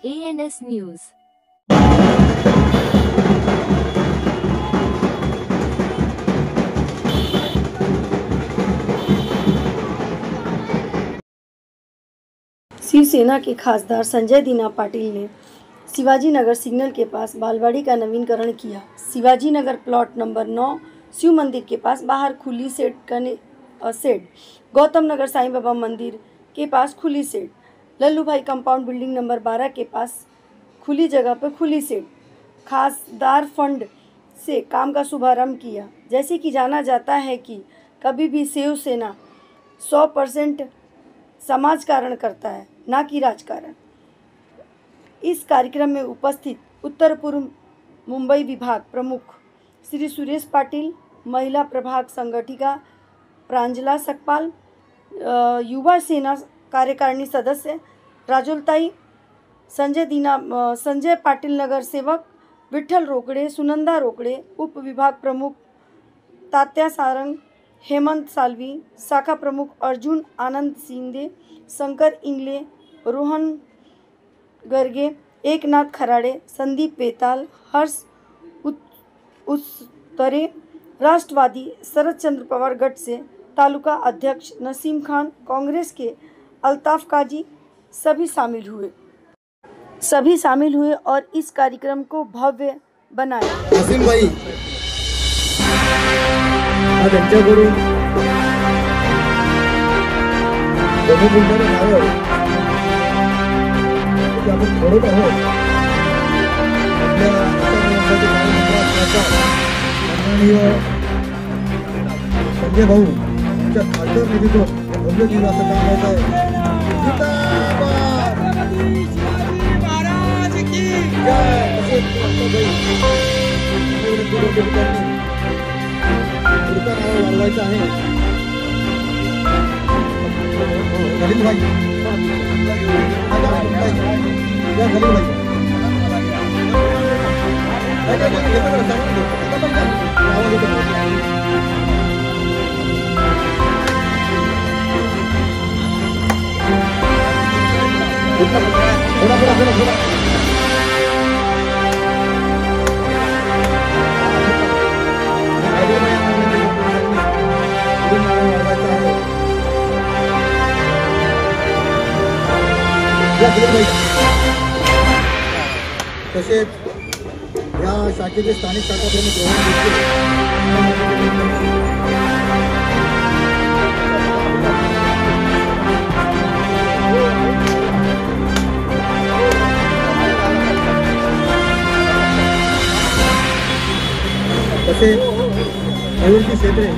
ANS News. Shiv Sena के खासदार संजय दीना पाटिल ने शिवाजी नगर सिग्नल के पास बालवाड़ी का नवीनीकरण KIA. Shivaji Nagar plot number 9 Shiv मंदिर के पास बाहर खुली शेड, गौतम नगर साईं बाबा मंदिर के पास खुली शेड, लल्लू भाई कंपाउंड बिल्डिंग नंबर 12 के पास खुली जगह पर खुली शेड। खासदार फंड से काम का शुभारंभ किया। जैसे कि जाना जाता है कि कभी भी शिवसेना 100% समाज कारण करता है, ना कि राजकारण। इस कार्यक्रम में उपस्थित उत्तर पूर्व मुंबई विभाग प्रमुख श्री सुरेश पाटिल, महिला प्रभाग संगठिका प्रांजला सकपाल, युवा सेना कार्यकारिणी सदस्य राजोलताई, संजय पाटिल नगर सेवक विठ्ठल रोकडे, सुनंदा रोकडे, उप विभाग प्रमुख तात्या सारंग, हेमंत सालवी, शाखा प्रमुख अर्जुन आनंद शिंदे, शंकर इंगले, रोहन गर्गे, एकनाथ खराडे, संदीप बेताल, हर्ष उत्तरे, राष्ट्रवादी शरद चंद्र पवार गट से तालुका अध्यक्ष नसीम खान, कांग्रेस के अल्ताफ काजी सभी शामिल हुए और इस कार्यक्रम को भव्य बनाया। नसीम भाई त्यांच्याकडून जमीनदारी नावं आपण करत आहोत। माननीय संजय भाऊ यांच्या खासदार निधीतून भव्य दिवस असं काम होत आहे। महाराज की वाढवायचं आहे। खलील भाई तसेच या शाखेचे स्थानिक शाखा प्रमुख तसेच निवृत्ती क्षेत्रे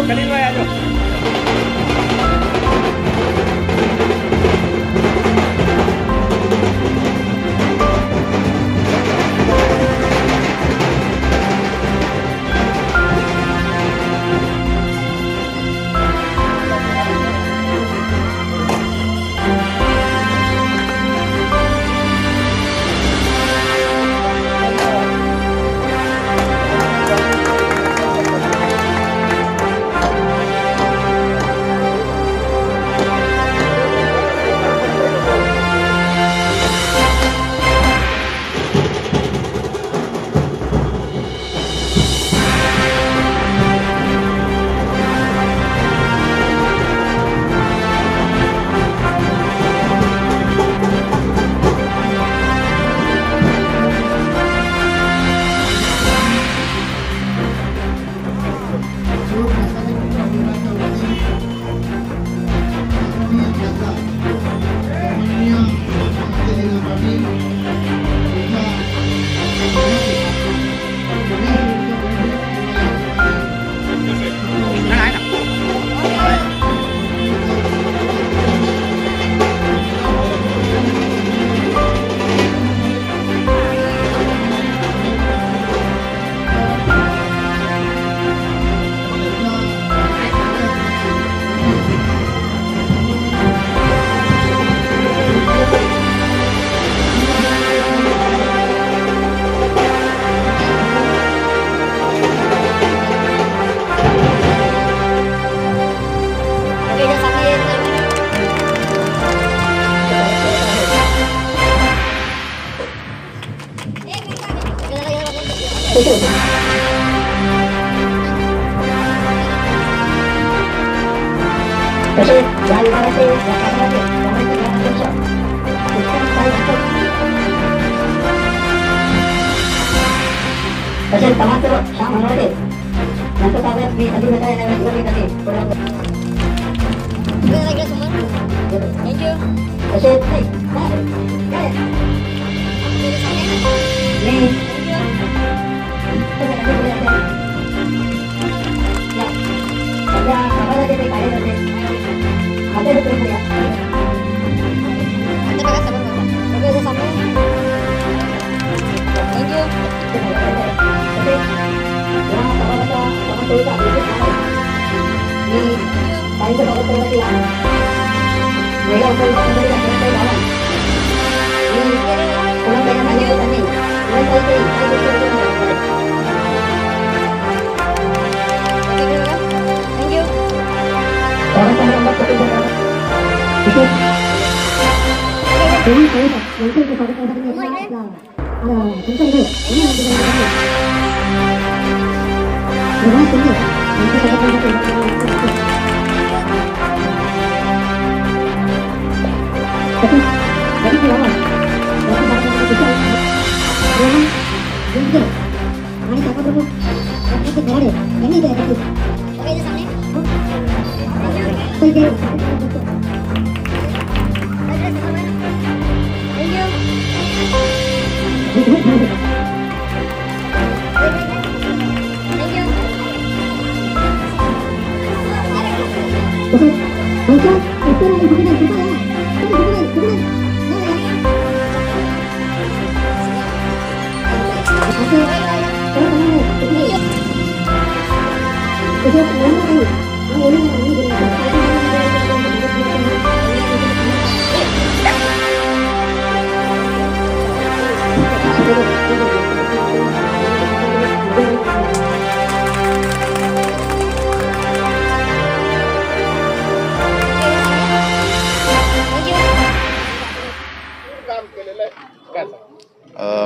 खलील भाई आ जाओ। तसेच या विभागाचे या शासनाचे काँग्रेसचे जिल्हाध्यक्ष उत्तमसाई घटक तसेच समाजसेवक श्याम हनवटे यांच्या ताब्यात मी अधिवेशनाच्या निवडणुकीसाठी तसेच सध्या समाजाचे ते कार्यकर्ते हाते करूया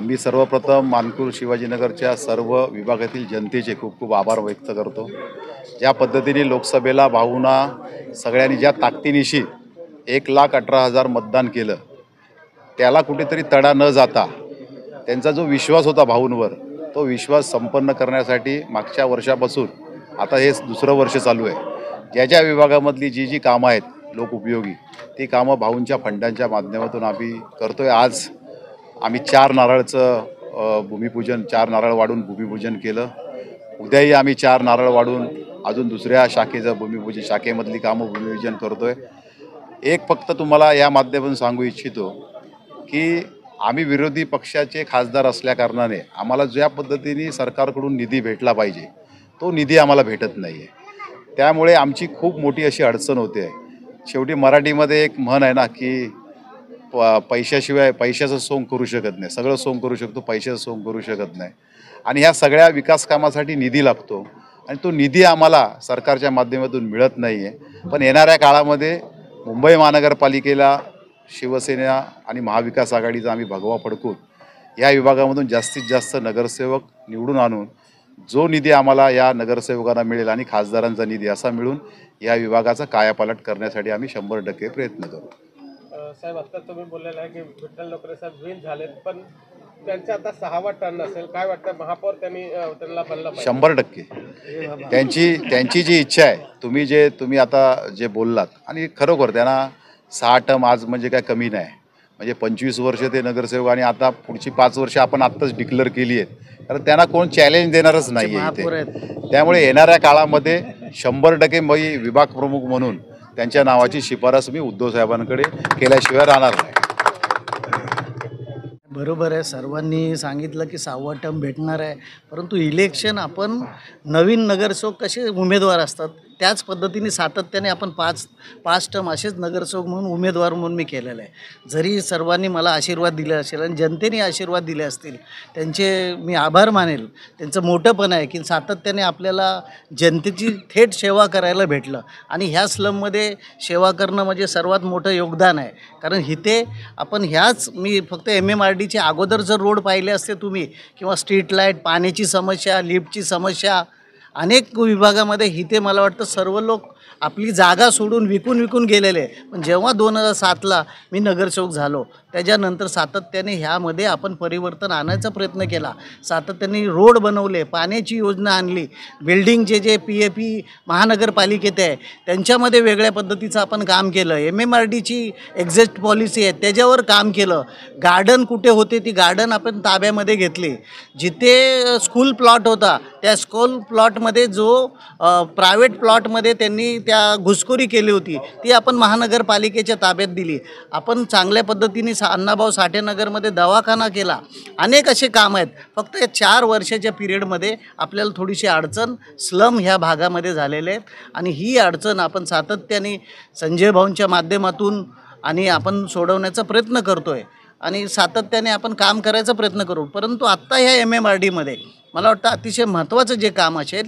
मी सर्वप्रथम मानकुर शिवाजीनगरच्या सर्व विभागातील जनतेचे खूप खूप आभार व्यक्त करतो। ज्या पद्धतीने लोकसभेला भाऊंना सगळ्यांनी ज्या ताकदीनिशी 1,18,000 मतदान केलं, त्याला कुठेतरी तडा न जाता त्यांचा जो विश्वास होता भाऊंवर, तो विश्वास संपन्न करण्यासाठी मागच्या वर्षापासून आता हे दुसरं वर्ष चालू आहे। ज्या विभागामधली जी कामं आहेत लोकउपयोगी, ती कामं भाऊंच्या फंडांच्या माध्यमातून आम्ही करतोय। आज आम्ही 4 नारळचं भूमिपूजन, 4 नारळ वाढून भूमिपूजन केलं। उद्याही आम्ही 4 नारळ वाढून अजून दुसऱ्या शाखेचं भूमिपूजन, शाखेमधली कामं भूमिपूजन करतोय। एक फक्त तुम्हाला या माध्यमातून सांगू इच्छितो की आम्ही विरोधी पक्षाचे खासदार असल्या कारणाने आम्हाला ज्या पद्धतीने सरकारकडून निधी भेटला पाहिजे, तो निधी आम्हाला भेटत नाही आहे। त्यामुळे आमची खूप मोठी अशी अडचण होते। शेवटी मराठीमध्ये एक म्हण आहे ना की पैशाशिवाय पैशाचं सोंग करू शकत नाही, सगळं सोंग करू शकतो, पैशाचं सोंग करू शकत नाही। आणि ह्या सगळ्या विकास कामासाठी निधी लागतो आणि तो निधी आम्हाला सरकारच्या माध्यमातून मिळत नाही आहे। पण येणाऱ्या काळामध्ये मुंबई महानगरपालिकेला शिवसेना आणि महाविकास आघाडीचा आम्ही भगवा फडकून या विभागामधून जास्तीत जास्त नगरसेवक निवडून आणून जो निधी आम्हाला या नगरसेवकांना मिळेल आणि खासदारांचा निधी असा मिळून या विभागाचा कायापालट करण्यासाठी आम्ही 100% प्रयत्न करू। साहेब, आता तुम्ही बोललेला आहे की विठ्ठल नोकरे साहेब विन झालेत, पण त्यांचा आता 6वा टर्न असेल, काय वाटतं महापौर त्यांना बनलं पाहिजे? 100% त्यांची जी इच्छा आहे, तुम्ही आता जे बोललात, आणि खरोखर त्यांना 6 टर्म आज म्हणजे काय कमी नाही, म्हणजे 25 वर्ष ते नगरसेवक आणि आता पुढची 5 वर्ष आपण आत्ताच डिक्लेअर केली आहेत, कारण त्यांना कोण चॅलेंज देणारच नाही आहे। त्यामुळे येणाऱ्या काळामध्ये 100% विभाग प्रमुख म्हणून त्यांच्या नावाची शिफारस मी उद्धव साहेबांकडे केल्याशिवाय राहणार नाही। बरोबर आहे, सर्वांनी सांगितलं की 6वा टर्म भेटणार आहे, परंतु इलेक्शन आपण नवीन नगरसेवक कसे उमेदवार असतात त्याच पद्धतीने सातत्याने आपण पाच टर्म असेच नगरसेवक म्हणून उमेदवार म्हणून मी केलेलं आहे। जरी सर्वांनी मला आशीर्वाद दिले असेल आणि जनतेने आशीर्वाद दिले असतील, त्यांचे मी आभार मानेल। त्यांचं मोठंपण आहे की सातत्याने आपल्याला जनतेची थेट सेवा करायला भेटलं आणि ह्या स्लममध्ये सेवा करणं म्हणजे सर्वात मोठं योगदान आहे। कारण इथे आपण मी फक्त MMRDचे अगोदर जर रोड पाहिले असते तुम्ही, किंवा स्ट्रीट लाईट, पाण्याची समस्या, लिफ्टची समस्या, अनेक विभागामध्ये इथे मला वाटतं सर्व लोक आपली जागा सोडून विकून गेलेले. पण जेव्हा 2007ला मी नगरसेवक झालो त्याच्यानंतर सातत्याने ह्यामध्ये आपण परिवर्तन आणायचा प्रयत्न केला. सातत्याने रोड बनवले, पाण्याची योजना आणली, बिल्डिंगचे जे PAP महानगरपालिकेत आहे त्यांच्यामध्ये वेगळ्या पद्धतीचं आपण काम केलं. MMRDची एक्झिट पॉलिसी आहे त्याच्यावर काम केलं. गार्डन कुठे होते ती गार्डन आपण ताब्यामध्ये घेतली. जिथे स्कूल प्लॉट होता त्या स्कूल प्लॉटमध्ये जो प्रायव्हेट प्लॉटमध्ये त्यांनी त्या घुसखोरी केली होती ती आपण महानगरपालिकेच्या ताब्यात दिली. आपण चांगल्या पद्धतीने अण्णाभाऊ साठे नगरमध्ये दवाखाना केला. अनेक असे काम आहेत. फक्त या 4 वर्षाच्या पिरियडमध्ये आपल्याला थोडीशी अडचण स्लम ह्या भागामध्ये झालेले आहेत आणि ही अडचण आपण सातत्याने संजय भाऊंच्या माध्यमातून आणि आपण सोडवण्याचा प्रयत्न करतो आहे आणि सातत्याने आपण काम करायचा प्रयत्न करू. परंतु आत्ता ह्या MMRDमध्ये मला वाटतं अतिशय महत्त्वाचं जे काम असेल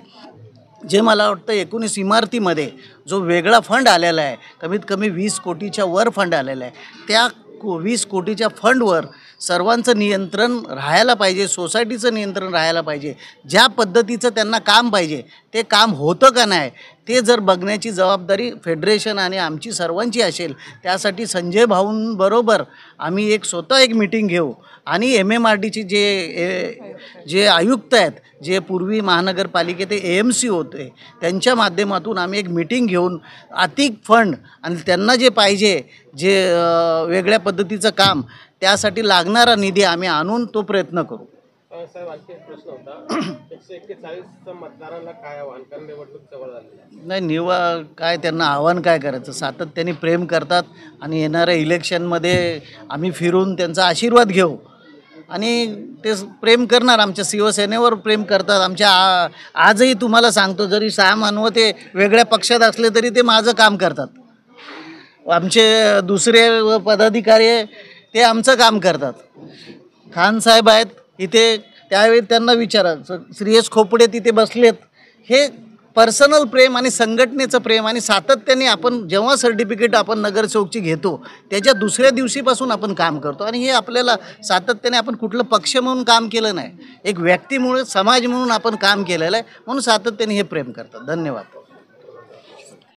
जे मला वाटतं 19 इमारतीमध्ये जो वेगळा फंड आलेला आहे, कमीत कमी 20 कोटीच्या वर फंड आलेला आहे, त्या 20 कोटीच्या फंडवर सर्वांचं नियंत्रण राहायला पाहिजे, सोसायटीचं नियंत्रण राहायला पाहिजे. ज्या पद्धतीचं त्यांना काम पाहिजे ते काम होतं का नाही ते जर बघण्याची जबाबदारी फेडरेशन आणि आमची सर्वांची असेल. त्यासाठी संजय भाऊंबरोबर आम्ही स्वतः एक मीटिंग घेऊ आणि MMRDची जे आयुक्त आहेत, जे पूर्वी महानगरपालिकेत AMC होते, त्यांच्या माध्यमातून आम्ही एक मीटिंग घेऊन आर्थिक फंड आणि त्यांना जे पाहिजे जे वेगळ्या पद्धतीचं काम त्यासाठी लागणारा निधी आम्ही आणून तो प्रयत्न करू. साहेब आणखी एक प्रश्न होता. 141 मतदारांना काय आव्हान, कारण निवडणूक जवळ झाली नाही काय त्यांना आव्हान काय करायचं. सातत्याने प्रेम करतात आणि येणाऱ्या इलेक्शनमध्ये आम्ही फिरून त्यांचा आशीर्वाद घेऊ आणि ते प्रेम करणार. आमच्या शिवसेनेवर प्रेम करतात. आमच्या आजही तुम्हाला सांगतो जरी 6 मानवते वेगळ्या पक्षात असले तरी ते माझं काम करतात. आमचे दुसरे पदाधिकारी ते आमचं काम करतात. खान साहेब आहेत इथे, त्यावेळी त्यांना विचारा. श्रेयस खोपडे तिथे बसलेत. हे पर्सनल प्रेम आणि संघटनेचं प्रेम आणि सातत्याने आपण जेव्हा सर्टिफिकेट आपण नगरसेवकची घेतो त्याच्या दुसऱ्या दिवशीपासून आपण काम करतो आणि हे आपल्याला सातत्याने आपण कुठलं पक्ष म्हणून काम केलं नाही, एक व्यक्ती म्हणून समाज म्हणून आपण काम केलेलं आहे म्हणून सातत्याने हे प्रेम करतात. धन्यवाद.